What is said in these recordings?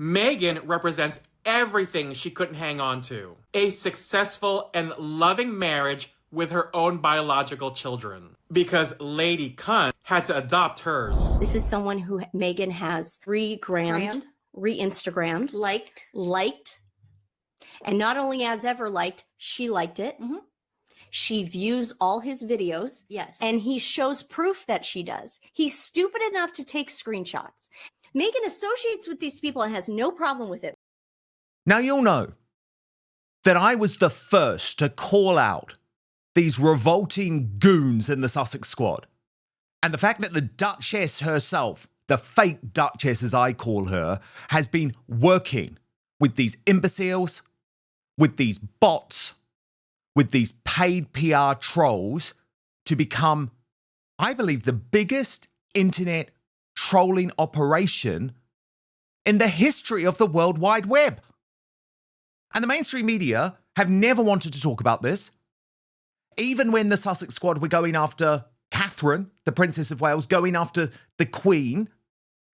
Meghan represents everything she couldn't hang on to. A successful and loving marriage with her own biological children. Because Lady Cunt had to adopt hers. This is someone who Meghan has re-Instagrammed, liked. And not only as ever liked, she liked it. Mm-hmm. She views all his videos. Yes. And he shows proof that she does. He's stupid enough to take screenshots. Meghan associates with these people and has no problem with it. Now, you'll know that I was the first to call out these revolting goons in the Sussex Squad. And the fact that the Duchess herself, the fake Duchess as I call her, has been working with these imbeciles, with these bots, with these paid PR trolls to become, I believe, the biggest internet trolling operation in the history of the World Wide Web. And the mainstream media have never wanted to talk about this. Even when the Sussex Squad were going after Catherine, the Princess of Wales, going after the Queen,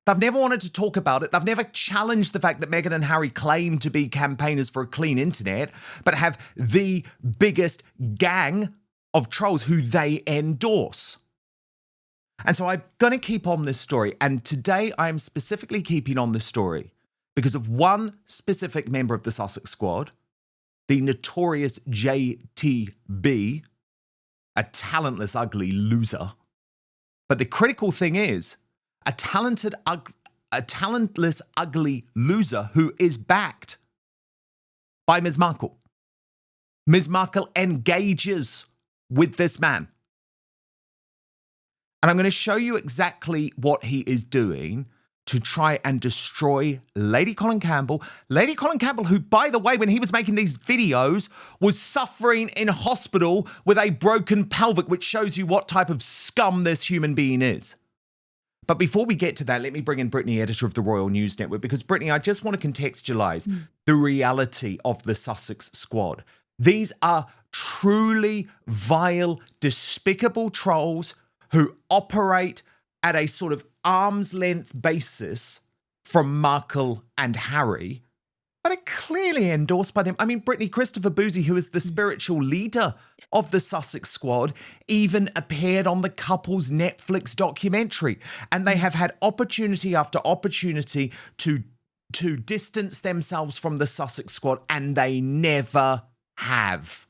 they've never wanted to talk about it. They've never challenged the fact that Meghan and Harry claim to be campaigners for a clean internet, but have the biggest gang of trolls who they endorse. And so I'm going to keep on this story. And today I am specifically keeping on this story because of one specific member of the Sussex Squad, the notorious JTB, a talentless, ugly loser. But the critical thing is, a talentless, ugly loser who is backed by Ms. Markle. Ms. Markle engages with this man. And I'm going to show you exactly what he is doing to try and destroy Lady Colin Campbell. Lady Colin Campbell, who, by the way, when he was making these videos, was suffering in hospital with a broken pelvic, which shows you what type of scum this human being is. But before we get to that, let me bring in Brittany, editor of the Royal News Network, because Brittany, I just want to contextualize the reality of the Sussex Squad. These are truly vile, despicable trolls who operate at a sort of arm's length basis from Markle and Harry, but are clearly endorsed by them. I mean, Brittany, Christopher Boozy, who is the spiritual leader of the Sussex Squad, even appeared on the couple's Netflix documentary. And they have had opportunity after opportunity to distance themselves from the Sussex Squad, and they never have.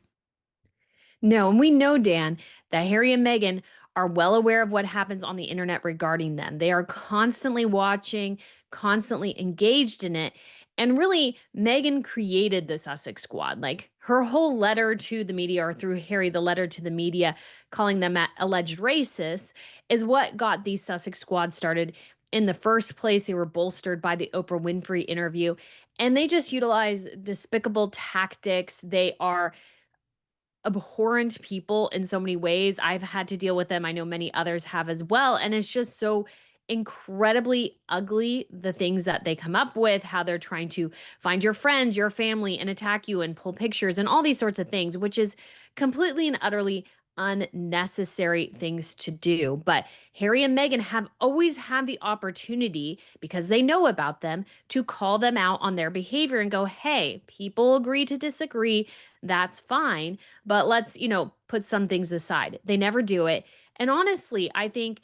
No, and we know, Dan, that Harry and Meghan are well aware of what happens on the internet regarding them. They are constantly watching, constantly engaged in it. And really, Meghan created the Sussex Squad. Like her whole letter to the media, or through Harry, the letter to the media, calling them alleged racists, is what got the Sussex Squad started in the first place. They were bolstered by the Oprah Winfrey interview, and they just utilize despicable tactics. They are abhorrent people in so many ways. I've had to deal with them. I know many others have as well. And it's just so incredibly ugly, the things that they come up with, how they're trying to find your friends, your family, and attack you and pull pictures and all these sorts of things, which is completely and utterly unnecessary things to do. But Harry and Meghan have always had the opportunity, because they know about them, to call them out on their behavior and go, hey, people agree to disagree. That's fine. But let's, put some things aside. They never do it. And honestly, I think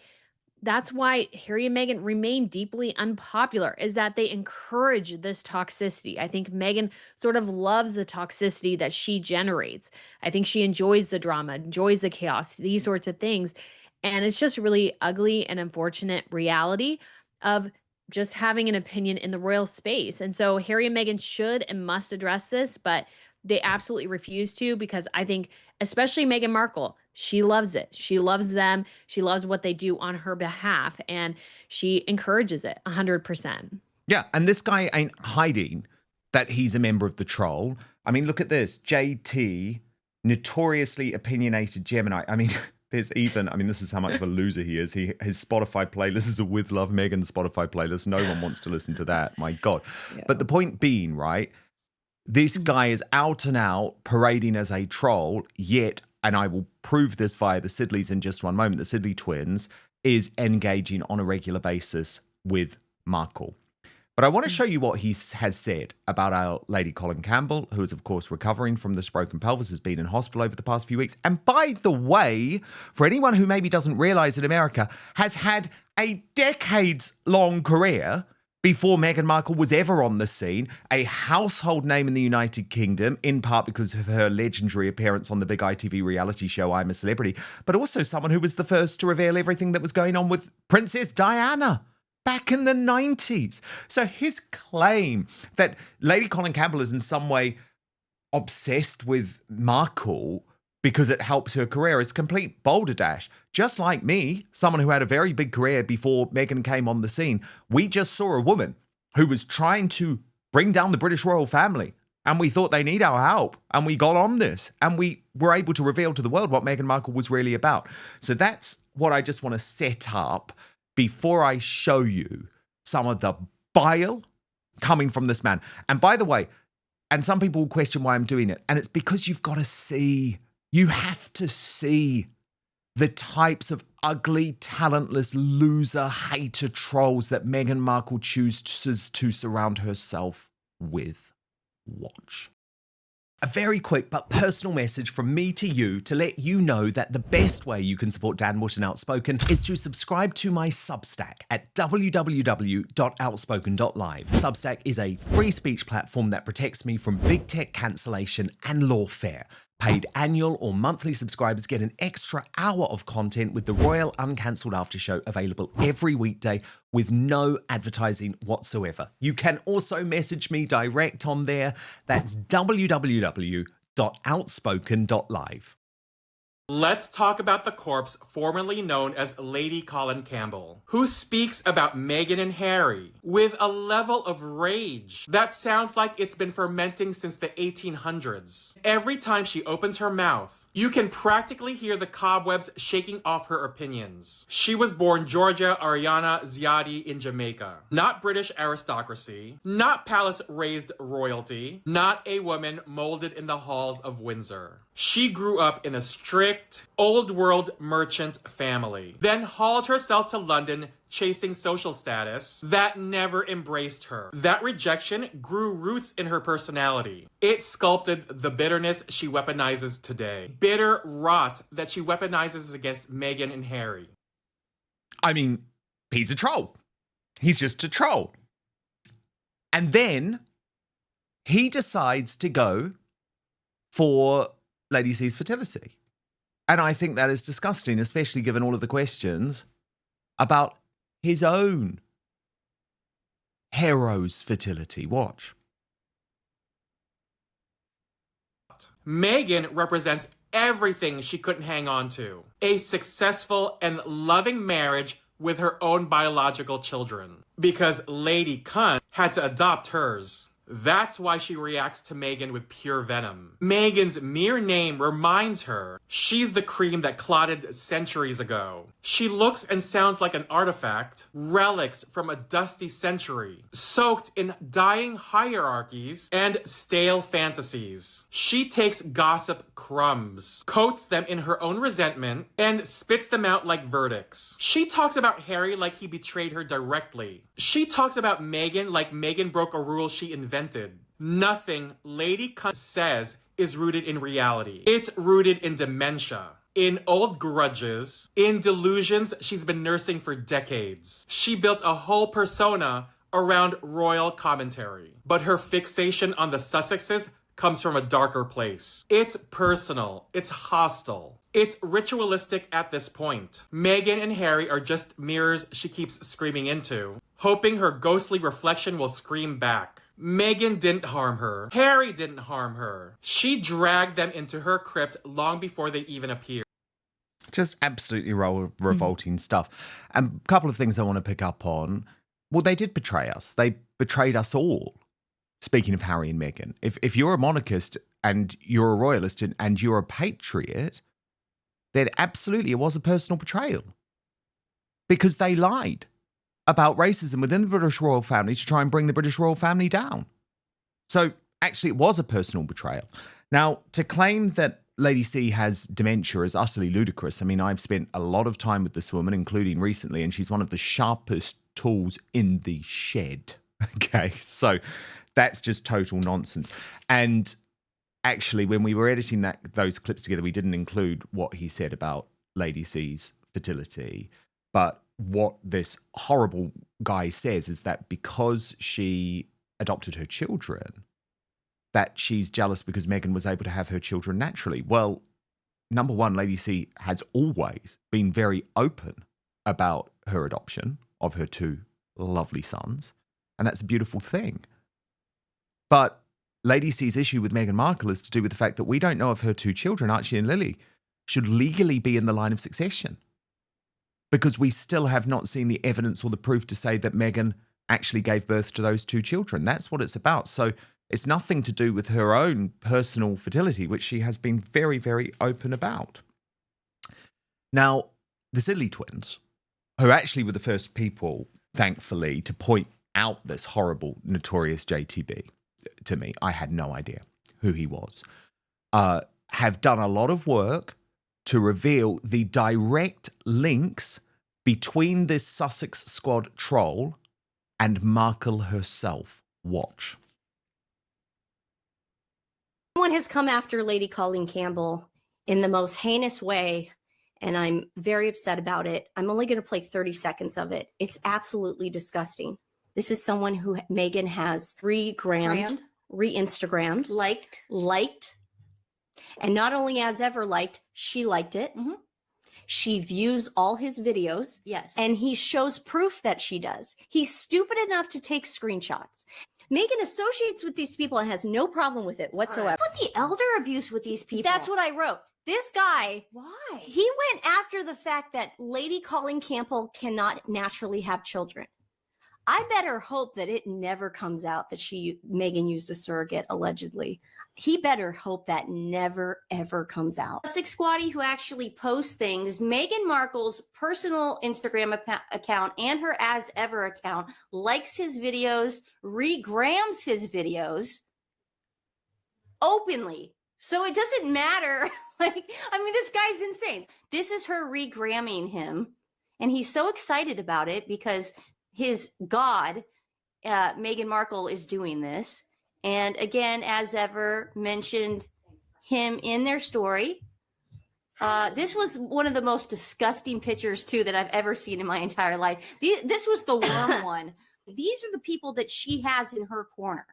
that's why Harry and Meghan remain deeply unpopular, is that they encourage this toxicity. I think Meghan sort of loves the toxicity that she generates. I think she enjoys the drama, enjoys the chaos, these sorts of things. And it's just really ugly and unfortunate reality of just having an opinion in the royal space. And so Harry and Meghan should and must address this, but they absolutely refuse to, because I think, especially Meghan Markle, she loves it. She loves them. She loves what they do on her behalf, and she encourages it 100%. Yeah, and this guy ain't hiding that he's a member of the troll. I mean, look at this. JT, notoriously opinionated Gemini. I mean, this is how much of a loser he is. His Spotify playlist is a With Love Meghan Spotify playlist. No one wants to listen to that. My God. Yeah. But the point being, right, this guy is out and out parading as a troll, yet, and I will prove this via the Sidleys in just one moment, the Sidley twins, is engaging on a regular basis with Markle. But I want to show you what he has said about our Lady Colin Campbell, who is, of course, recovering from this broken pelvis, has been in hospital over the past few weeks. And by the way, for anyone who maybe doesn't realize that America has had a decades-long career before Meghan Markle was ever on the scene, a household name in the United Kingdom, in part because of her legendary appearance on the big ITV reality show I'm a Celebrity, but also someone who was the first to reveal everything that was going on with Princess Diana back in the 90s. So his claim that Lady Colin Campbell is in some way obsessed with Markle because it helps her career is complete balderdash. Just like me, someone who had a very big career before Meghan came on the scene, we just saw a woman who was trying to bring down the British royal family. And we thought they need our help. And we got on this. And we were able to reveal to the world what Meghan Markle was really about. So that's what I just want to set up before I show you some of the bile coming from this man. And by the way, and some people will question why I'm doing it, and it's because you've got to see, you have to see the types of ugly, talentless, loser, hater trolls that Meghan Markle chooses to surround herself with. Watch. A very quick but personal message from me to you to let you know that the best way you can support Dan Wootton Outspoken is to subscribe to my Substack at www.outspoken.live. Substack is a free speech platform that protects me from big tech cancellation and lawfare. Paid annual or monthly subscribers get an extra hour of content with the Royal Uncancelled After Show available every weekday with no advertising whatsoever. You can also message me direct on there. That's www.outspoken.live. Let's talk about the corpse formerly known as Lady Colin Campbell, who speaks about Meghan and Harry with a level of rage that sounds like it's been fermenting since the 1800s. Every time she opens her mouth, you can practically hear the cobwebs shaking off her opinions. She was born Georgia Ariana Ziadi in Jamaica. Not British aristocracy, not palace-raised royalty, not a woman molded in the halls of Windsor. She grew up in a strict, old-world merchant family, then hauled herself to London chasing social status that never embraced her. That rejection grew roots in her personality. It sculpted the bitterness she weaponizes today. Bitter rot that she weaponizes against Meghan and Harry. I mean, he's a troll. He's just a troll. And then he decides to go for Lady C's fertility. And I think that is disgusting, especially given all of the questions about his own hero's fertility. Watch. Meghan represents everything she couldn't hang on to. A successful and loving marriage with her own biological children. Because Lady Cunt had to adopt hers. That's why she reacts to Meghan with pure venom. Meghan's mere name reminds her she's the cream that clotted centuries ago. She looks and sounds like an artifact, relics from a dusty century, soaked in dying hierarchies and stale fantasies. She takes gossip crumbs, coats them in her own resentment, and spits them out like verdicts. She talks about Harry like he betrayed her directly. She talks about Meghan like Meghan broke a rule she invented. Nothing Lady Cunt says is rooted in reality. It's rooted in dementia, in old grudges, in delusions she's been nursing for decades. She built a whole persona around royal commentary, but her fixation on the Sussexes comes from a darker place. It's personal. It's hostile. It's ritualistic at this point. Meghan and Harry are just mirrors she keeps screaming into, hoping her ghostly reflection will scream back. Meghan didn't harm her. Harry didn't harm her. She dragged them into her crypt long before they even appeared. Just absolutely revolting stuff. And a couple of things I want to pick up on. Well, they did betray us. They betrayed us all. Speaking of Harry and Meghan, if you're a monarchist and you're a royalist and you're a patriot, then absolutely it was a personal betrayal. Because they lied about racism within the British royal family to try and bring the British royal family down. So actually it was a personal betrayal. Now, to claim that Lady C has dementia is utterly ludicrous. I mean, I've spent a lot of time with this woman, including recently, and she's one of the sharpest tools in the shed. Okay, so that's just total nonsense. And actually, when we were editing those clips together, we didn't include what he said about Lady C's fertility. But what this horrible guy says is that because she adopted her children, that she's jealous because Meghan was able to have her children naturally. Well, number one, Lady C has always been very open about her adoption of her two lovely sons. And that's a beautiful thing. But Lady C's issue with Meghan Markle is to do with the fact that we don't know if her two children, Archie and Lily, should legally be in the line of succession. Because we still have not seen the evidence or the proof to say that Meghan actually gave birth to those two children. That's what it's about. So it's nothing to do with her own personal fertility, which she has been very, very open about. Now, the Sidley twins, who actually were the first people, thankfully, to point out this horrible, notorious JTB to me. I had no idea who he was. Have done a lot of work to reveal the direct links between this Sussex Squad troll and Markle herself. Watch. Someone has come after Lady Colleen Campbell in the most heinous way, and I'm very upset about it. I'm only going to play 30 seconds of it. It's absolutely disgusting. This is someone who Meghan has re-Instagrammed, liked, and not only as ever liked, she liked it. Mm-hmm. She views all his videos. Yes. And he shows proof that she does. He's stupid enough to take screenshots. Meghan associates with these people and has no problem with it whatsoever. Put the elder abuse with these people. That's what I wrote. This guy, why? He went after the fact that Lady Colleen Campbell cannot naturally have children. I better hope that it never comes out that Meghan used a surrogate, allegedly. He better hope that never, ever comes out. Sussex Squatty, who actually posts things, Meghan Markle's personal Instagram account and her As Ever account, likes his videos, regrams his videos openly. So it doesn't matter. This guy's insane. This is her regramming him. And he's so excited about it because his god, Meghan Markle, is doing this. And again, As Ever mentioned him in their story. This was one of the most disgusting pictures, too, that I've ever seen in my entire life. This was the worm one. These are the people that she has in her corner.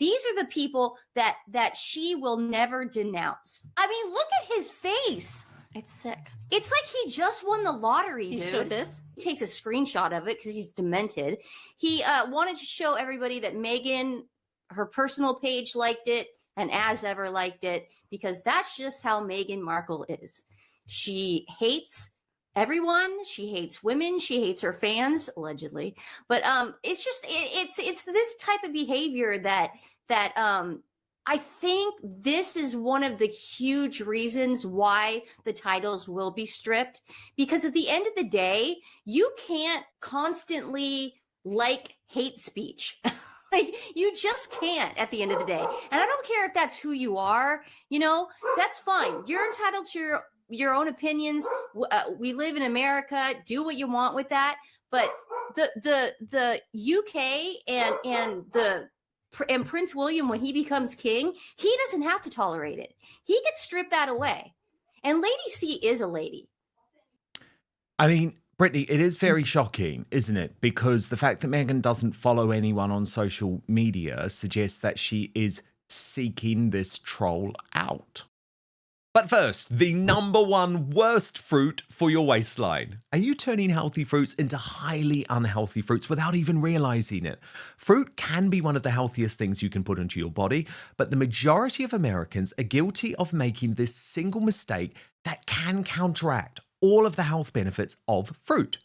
These are the people that she will never denounce. I mean, look at his face. It's sick. It's like he just won the lottery, dude. You showed this? He takes a screenshot of it because he's demented. He wanted to show everybody that Meghan, her personal page, liked it, and As Ever liked it, because that's just how Meghan Markle is. She hates everyone. She hates women. She hates her fans, allegedly. But it's just it's this type of behavior that I think this is one of the huge reasons why the titles will be stripped, because at the end of the day, you can't constantly hate speech. You just can't at the end of the day. And I don't care if that's who you are, that's fine. You're entitled to your own opinions. We live in America. Do what you want with that. But the UK and Prince William, when he becomes king, he doesn't have to tolerate it. He gets stripped that away. And Lady C is a lady. I mean, Brittany, it is very shocking, isn't it? Because the fact that Meghan doesn't follow anyone on social media suggests that she is seeking this troll out. But first, the number one worst fruit for your waistline. Are you turning healthy fruits into highly unhealthy fruits without even realizing it? Fruit can be one of the healthiest things you can put into your body, but the majority of Americans are guilty of making this single mistake that can counteract all of the health benefits of fruit.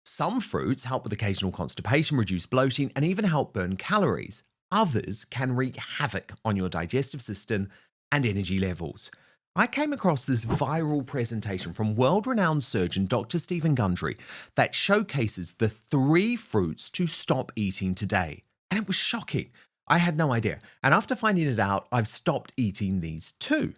Some fruits help with occasional constipation, reduce bloating, and even help burn calories. Others can wreak havoc on your digestive system and energy levels. I came across this viral presentation from world-renowned surgeon Dr. Stephen Gundry that showcases the 3 fruits to stop eating today. And it was shocking. I had no idea. And after finding it out, I've stopped eating these 2.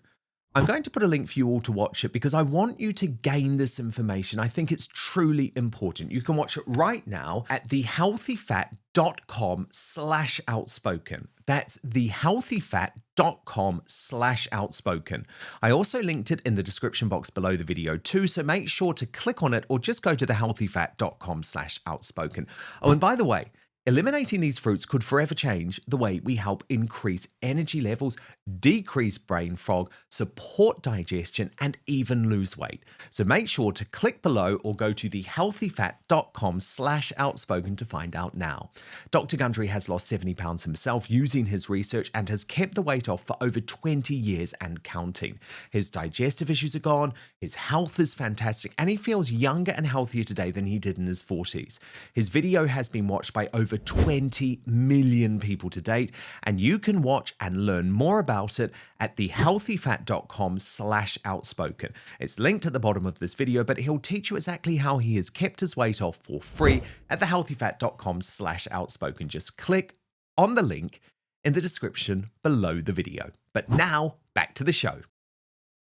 I'm going to put a link for you all to watch it because I want you to gain this information. I think it's truly important. You can watch it right now at thehealthyfat.com/outspoken. That's thehealthyfat.com/outspoken. I also linked it in the description box below the video too, so make sure to click on it or just go to thehealthyfat.com/outspoken. Oh, and by the way, eliminating these fruits could forever change the way we help increase energy levels, decrease brain fog, support digestion, and even lose weight. So make sure to click below or go to thehealthyfat.com/outspoken to find out now. Dr. Gundry has lost 70 pounds himself using his research and has kept the weight off for over 20 years and counting. His digestive issues are gone, his health is fantastic, and he feels younger and healthier today than he did in his 40s. His video has been watched by over 20 million people to date, and you can watch and learn more about it at thehealthyfat.com/outspoken. It's linked at the bottom of this video, but he'll teach you exactly how he has kept his weight off for free at thehealthyfat.com/outspoken. Just click on the link in the description below the video. But now, back to the show.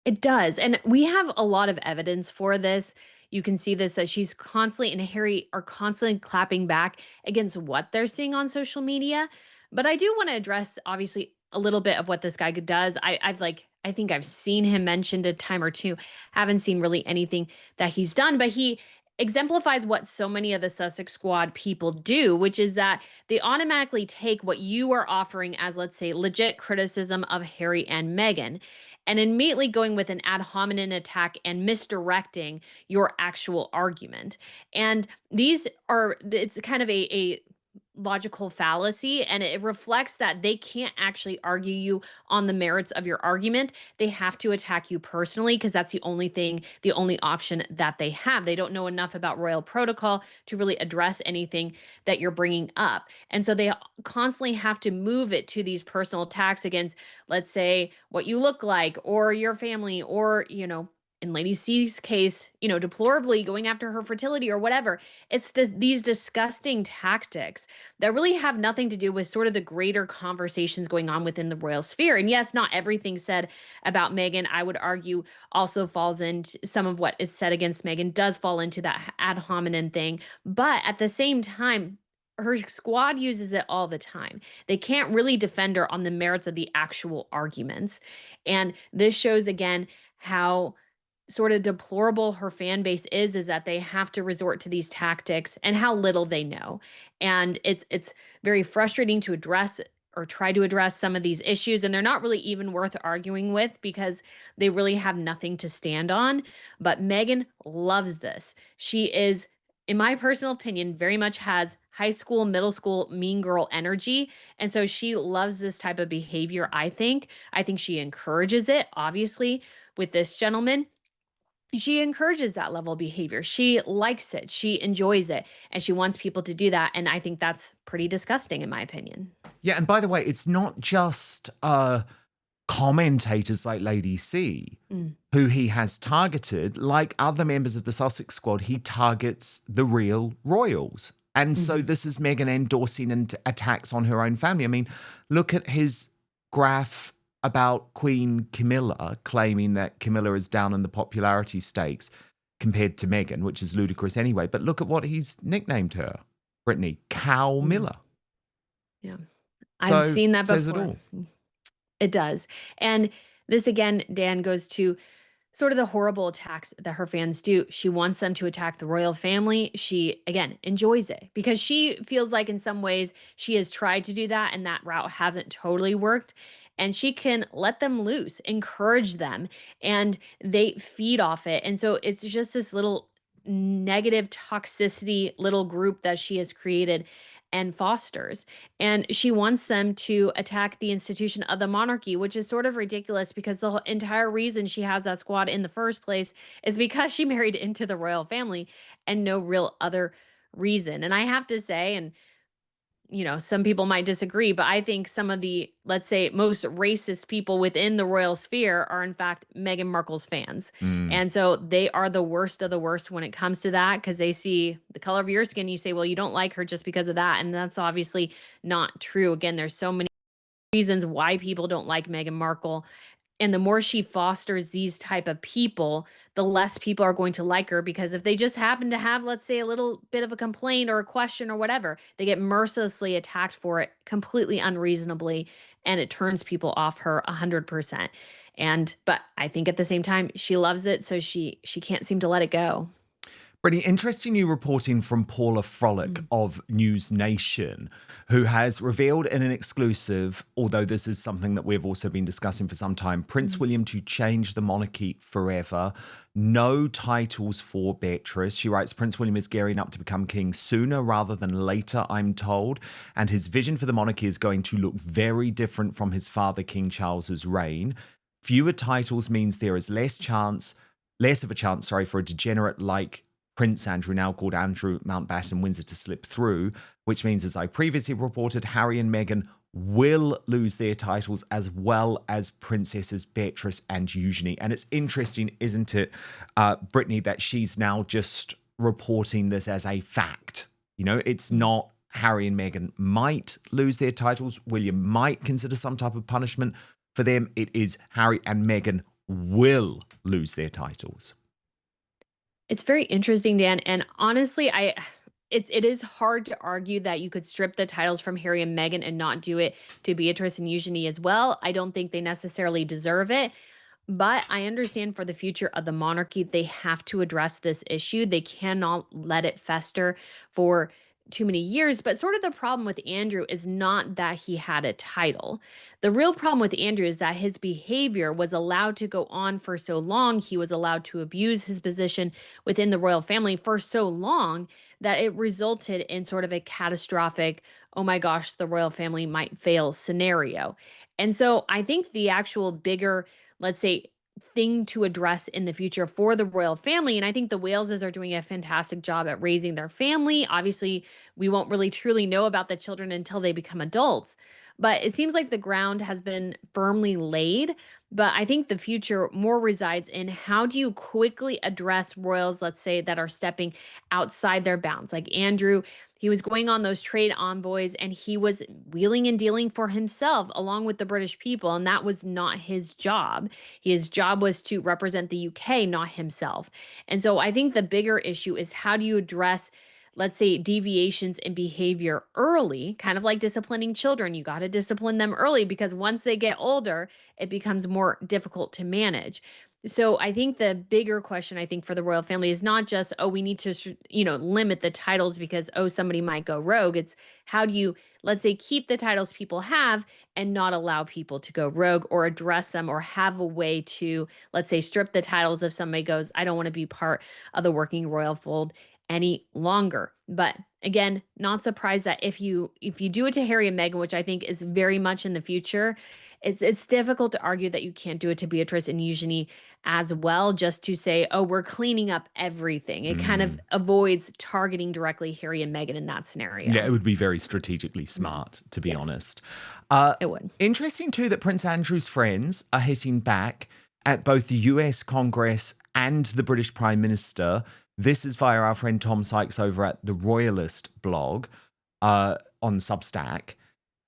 It does. And we have a lot of evidence for this. You can see this that she's constantly and Harry are constantly clapping back against what they're seeing on social media. But I do want to address obviously a little bit of what this guy does. I think I've seen him mentioned a time or two. Haven't seen really anything that he's done, but he exemplifies what so many of the Sussex Squad people do, which is that they automatically take what you are offering as, let's say, legit criticism of Harry and Meghan, and immediately going with an ad hominem attack and misdirecting your actual argument. And it's kind of a logical fallacy, and it reflects that they can't actually argue you on the merits of your argument. They have to attack you personally because that's the only option that they have. They don't know enough about royal protocol to really address anything that you're bringing up. And so they constantly have to move it to these personal attacks against, let's say, what you look like or your family or, in Lady C's case, deplorably going after her fertility or whatever. It's these disgusting tactics that really have nothing to do with sort of the greater conversations going on within the royal sphere. And yes, not everything said about Meghan, I would argue, also falls into some of what is said against Meghan does fall into that ad hominem thing. But at the same time, her squad uses it all the time. They can't really defend her on the merits of the actual arguments. And this shows again how sort of deplorable her fan base is that they have to resort to these tactics and how little they know. And it's very frustrating to address or try to address some of these issues, and they're not really even worth arguing with because they really have nothing to stand on. But Meghan loves this. She is, in my personal opinion, very much has high school, middle school, mean girl energy. And so she loves this type of behavior, I think. I think she encourages it, obviously, with this gentleman. She encourages that level of behavior. She likes it. She enjoys it. And she wants people to do that. And I think that's pretty disgusting, in my opinion. Yeah, and by the way, it's not just commentators like Lady C who he has targeted. Like other members of the Sussex Squad, he targets the real royals. And so this is Meghan endorsing and attacks on her own family. I mean, look at his graph about Queen Camilla, claiming that Camilla is down in the popularity stakes compared to Meghan, which is ludicrous anyway. But look at what he's nicknamed her, Brittany, Cow Miller. Yeah. I've seen that before. Says it all. It does. And this, again, Dan, goes to sort of the horrible attacks that her fans do. She wants them to attack the royal family. She, again, enjoys it because she feels like in some ways she has tried to do that and that route hasn't totally worked. And she can let them loose, encourage them, and they feed off it. And so it's just this little negative toxicity little group that she has created and fosters. And she wants them to attack the institution of the monarchy, which is sort of ridiculous because the whole entire reason she has that squad in the first place is because she married into the royal family and no real other reason. And I have to say, and some people might disagree, but I think some of the, let's say, most racist people within the royal sphere are, in fact, Meghan Markle's fans. And so they are the worst of the worst when it comes to that because they see the color of your skin. You say, well, you don't like her just because of that. And that's obviously not true. Again, there's so many reasons why people don't like Meghan Markle. And the more she fosters these type of people, the less people are going to like her, because if they just happen to have, let's say, a little bit of a complaint or a question or whatever, they get mercilessly attacked for it completely unreasonably, and it turns people off her 100%. But I think at the same time, she loves it, so she can't seem to let it go. Pretty interesting new reporting from Paula Frolick of News Nation, who has revealed in an exclusive, although this is something that we've also been discussing for some time, Prince William to change the monarchy forever. No titles for Beatrice. She writes, Prince William is gearing up to become king sooner rather than later, I'm told, and his vision for the monarchy is going to look very different from his father, King Charles's reign. Fewer titles means there is less of a chance, for a degenerate like Prince Andrew, now called Andrew Mountbatten Windsor, to slip through, which means, as I previously reported, Harry and Meghan will lose their titles, as well as Princesses Beatrice and Eugenie. And it's interesting, isn't it, Brittany, that she's now just reporting this as a fact. You know, it's not Harry and Meghan might lose their titles. William might consider some type of punishment for them. It is Harry and Meghan will lose their titles. It's very interesting, Dan. And honestly, it is hard to argue that you could strip the titles from Harry and Meghan and not do it to Beatrice and Eugenie as well. I don't think they necessarily deserve it. But I understand for the future of the monarchy, they have to address this issue. They cannot let it fester for too many years. But sort of the problem with Andrew is not that he had a title. The real problem with Andrew is that his behavior was allowed to go on for so long. He was allowed to abuse his position within the royal family for so long that it resulted in sort of a catastrophic, oh my gosh, the royal family might fail scenario. And so I think the actual bigger, let's say, thing to address in the future for the royal family, and I think the Waleses are doing a fantastic job at raising their family. Obviously, we won't really truly know about the children until they become adults, but it seems like the ground has been firmly laid. But I think the future more resides in how do you quickly address royals, let's say, that are stepping outside their bounds. Like Andrew, he was going on those trade envoys and he was wheeling and dealing for himself along with the British people. And that was not his job. His job was to represent the UK, not himself. And so I think the bigger issue is how do you address, let's say, deviations in behavior early, kind of like disciplining children. You got to discipline them early because once they get older, it becomes more difficult to manage. So I think the bigger question, I think, for the royal family is not just, oh, we need to, limit the titles because, oh, somebody might go rogue. It's how do you, let's say, keep the titles people have and not allow people to go rogue, or address them, or have a way to, let's say, strip the titles if somebody goes, I don't want to be part of the working royal fold any longer. But again, not surprised that if you do it to Harry and Meghan, which I think is very much in the future, it's difficult to argue that you can't do it to Beatrice and Eugenie as well, just to say, oh, we're cleaning up everything. It kind of avoids targeting directly Harry and Meghan in that scenario. Yeah, it would be very strategically smart, to be honest. It would. Interesting, too, that Prince Andrew's friends are hitting back at both the US Congress and the British Prime Minister. This is via our friend Tom Sykes over at the Royalist blog on Substack,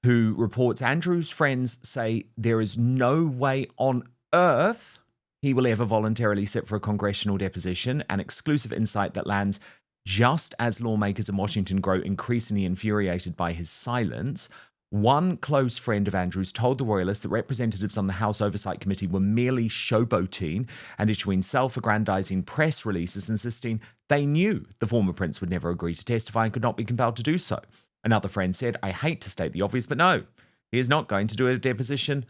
who reports Andrew's friends say there is no way on earth he will ever voluntarily sit for a congressional deposition, an exclusive insight that lands just as lawmakers in Washington grow increasingly infuriated by his silence. One close friend of Andrew's told the Royalists that representatives on the House Oversight Committee were merely showboating and issuing self-aggrandizing press releases insisting they knew the former prince would never agree to testify and could not be compelled to do so. Another friend said, I hate to state the obvious, but no, he is not going to do a deposition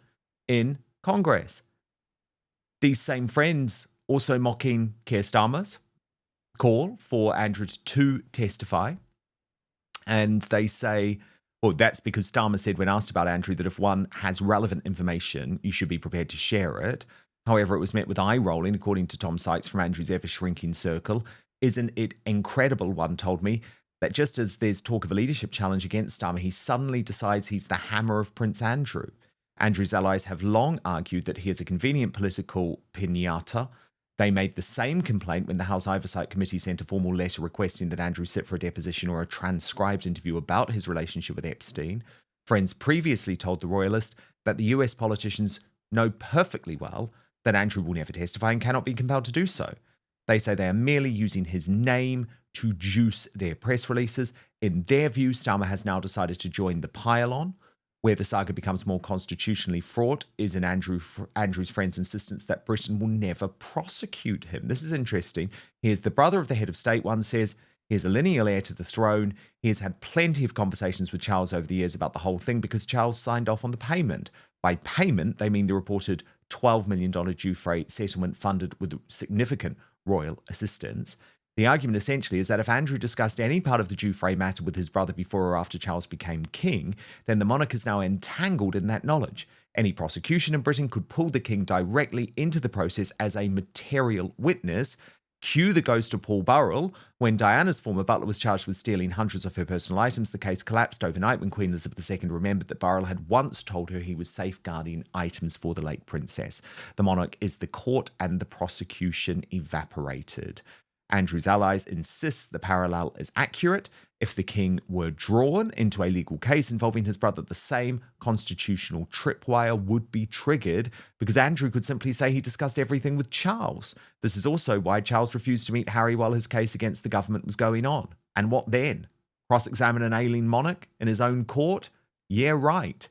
in Congress. These same friends also mocking Keir Starmer's call for Andrew to testify. And they say, well, that's because Starmer said when asked about Andrew that if one has relevant information, you should be prepared to share it. However, it was met with eye rolling, according to Tom Sykes from Andrew's ever-shrinking circle. Isn't it incredible, one told me, that just as there's talk of a leadership challenge against Starmer, he suddenly decides he's the hammer of Prince Andrew. Andrew's allies have long argued that he is a convenient political piñata. They made the same complaint when the House Oversight Committee sent a formal letter requesting that Andrew sit for a deposition or a transcribed interview about his relationship with Epstein. Friends previously told the Royalist that the US politicians know perfectly well that Andrew will never testify and cannot be compelled to do so. They say they are merely using his name to juice their press releases. In their view, Starmer has now decided to join the pile-on. Where the saga becomes more constitutionally fraught is in Andrew's friend's insistence that Britain will never prosecute him. This is interesting. Here's the brother of the head of state. One says, he is a lineal heir to the throne. He has had plenty of conversations with Charles over the years about the whole thing because Charles signed off on the payment. By payment, they mean the reported $12 million Giuffre settlement funded with significant royal assistance. The argument essentially is that if Andrew discussed any part of the Giuffre matter with his brother before or after Charles became king, then the monarch is now entangled in that knowledge. Any prosecution in Britain could pull the king directly into the process as a material witness. Cue the ghost of Paul Burrell. When Diana's former butler was charged with stealing hundreds of her personal items, the case collapsed overnight when Queen Elizabeth II remembered that Burrell had once told her he was safeguarding items for the late princess. The monarch is the court and the prosecution evaporated. Andrew's allies insist the parallel is accurate. If the king were drawn into a legal case involving his brother, the same constitutional tripwire would be triggered because Andrew could simply say he discussed everything with Charles. This is also why Charles refused to meet Harry while his case against the government was going on. And what then? Cross-examine an ailing monarch in his own court? Yeah, right.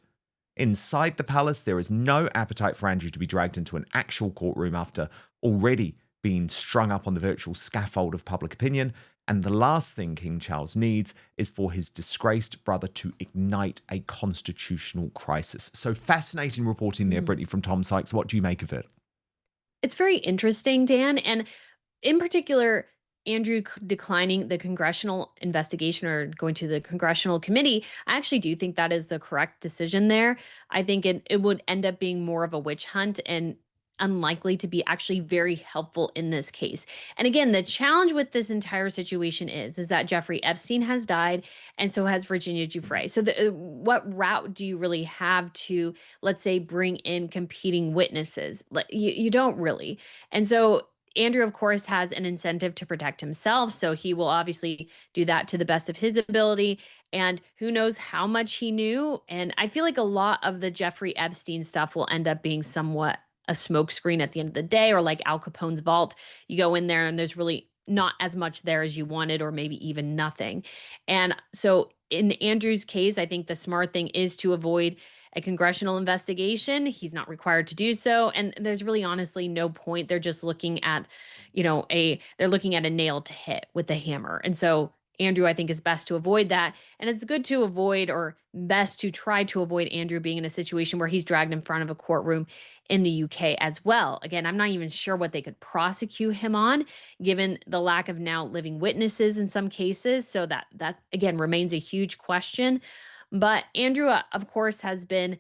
Inside the palace, there is no appetite for Andrew to be dragged into an actual courtroom after already being strung up on the virtual scaffold of public opinion, and the last thing King Charles needs is for his disgraced brother to ignite a constitutional crisis. So fascinating reporting there, Brittany, from Tom Sykes. What do you make of it? It's very interesting, Dan, and in particular, Andrew declining the congressional investigation or going to the congressional committee. I actually do think that is the correct decision there. I think it would end up being more of a witch hunt and unlikely to be actually very helpful in this case. And again, the challenge with this entire situation is that Jeffrey Epstein has died and so has Virginia Giuffre. So what route do you really have to, let's say, bring in competing witnesses? You don't really. And so Andrew, of course, has an incentive to protect himself. So he will obviously do that to the best of his ability. And who knows how much he knew. And I feel like a lot of the Jeffrey Epstein stuff will end up being somewhat a smokescreen at the end of the day, or like Al Capone's vault. You go in there and there's really not as much there as you wanted, or maybe even nothing. And so in Andrew's case, I think the smart thing is to avoid a congressional investigation. He's not required to do so. And there's really honestly no point. They're just looking at, they're looking at a nail to hit with the hammer. And so Andrew, I think, is best to avoid that. And it's good to avoid, or best to try to avoid, Andrew being in a situation where he's dragged in front of a courtroom in the UK as well. Again, I'm not even sure what they could prosecute him on, given the lack of now living witnesses in some cases. So that again remains a huge question. But Andrew, of course, has been,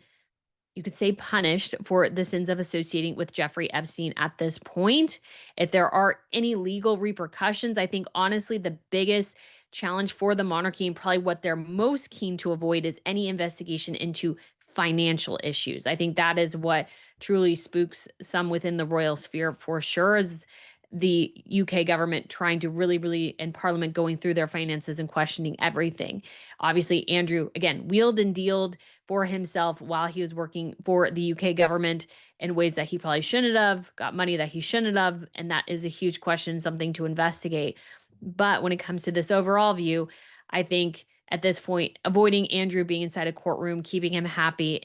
you could say, punished for the sins of associating with Jeffrey Epstein at this point. If there are any legal repercussions, I think honestly the biggest challenge for the monarchy, and probably what they're most keen to avoid, is any investigation into financial issues. I think that is what truly spooks some within the royal sphere for sure, is the UK government trying to really, and Parliament going through their finances and questioning everything. Obviously, Andrew, again, wheeled and dealed for himself while he was working for the UK government in ways that he probably shouldn't have, got money that he shouldn't have, and that is a huge question, something to investigate. But when it comes to this overall view, I think at this point, avoiding Andrew being inside a courtroom, keeping him happy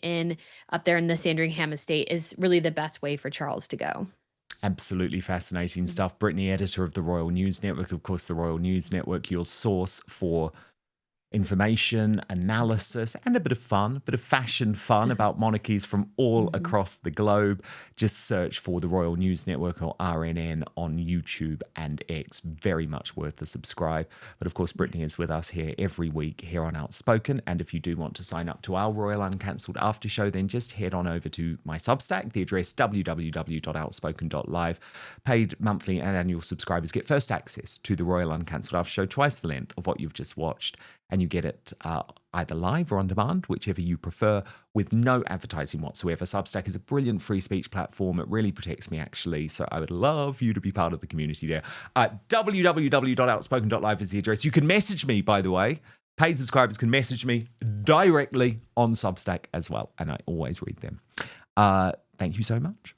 up there in the Sandringham estate is really the best way for Charles to go. Absolutely fascinating stuff. Brittany, editor of the Royal News Network. Of course, the Royal News Network, your source for information, analysis, and a bit of fun, a bit of fashion fun about monarchies from all across the globe. Just search for the Royal News Network or RNN on YouTube and X. Very much worth a subscribe. But of course, Brittany is with us here every week here on Outspoken. And if you do want to sign up to our Royal Uncancelled After Show, then just head on over to my Substack, the address www.outspoken.live. Paid monthly and annual subscribers get first access to the Royal Uncancelled After Show, twice the length of what you've just watched. And you get it either live or on demand, whichever you prefer, with no advertising whatsoever. Substack is a brilliant free speech platform. It really protects me, actually. So I would love you to be part of the community there. www.outspoken.live is the address. You can message me, by the way. Paid subscribers can message me directly on Substack as well. And I always read them. Thank you so much.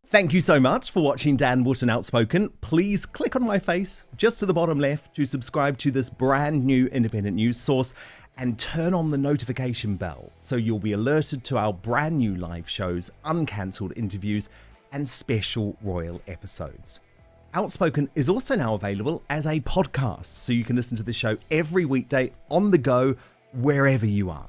Thank you so much for watching Dan Wootton Outspoken. Please click on my face just to the bottom left to subscribe to this brand new independent news source and turn on the notification bell so you'll be alerted to our brand new live shows, uncancelled interviews, and special royal episodes. Outspoken is also now available as a podcast, so you can listen to the show every weekday on the go, wherever you are.